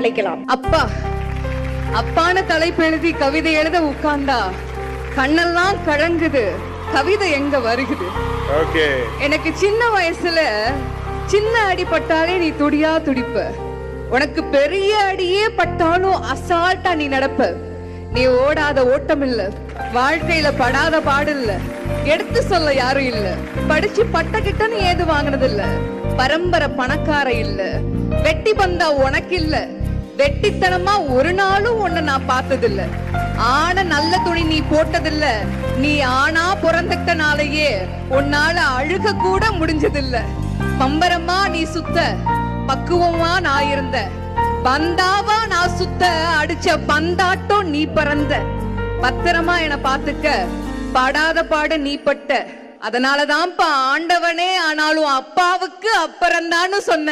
அழைக்கலாம். அப்பா அப்பான தலைப்பு எழுதி கவிதை எழுத உட்கார்ந்தா கண்ணெல்லாம் கழங்குது, கவிதை எங்க வருகுது. எனக்கு சின்ன வயசுல சின்ன அடி பட்டாலே நீ துடியா துடிப்ப, உனக்கு பெரிய அடியே பட்டாலும் அசால்ட்டா நீ நடப்ப. நீ ஓடாத ஓட்டம் இல்ல, வாழ்க்கையில படாத பாடு இல்ல, எடுத்து சொல்ல யாரும் இல்ல, படிச்சு பட்ட கிட்ட நீ ஏது வாங்கினது இல்ல, பரம்பரை பணக்கார இல்ல, வெட்டி பந்தா உனக்கு இல்ல, வெட்டித்தனமா ஒரு நாளும் உன்னை நான் பார்த்ததில்ல, ஆன நல்ல துணி நீ போட்டதில்ல, நீ ஆனா பிறந்துட்டனாலேயே உன்னால அழுக கூட முடிஞ்சதில்ல. பம்பரமா நீ சுத்த, பக்குவமா நான் இருந்த, பந்தாவா நான் சுத்த, அடிச்ச பந்தாட்டம் நீ பறந்த, பத்திரமா என பாத்துக்க, படாத பாடு நீ பட்ட, அதனாலதான்ப்பா ஆண்டவனே ஆனாலும் அப்பாவுக்கு அப்புறம்தான்னு சொன்ன.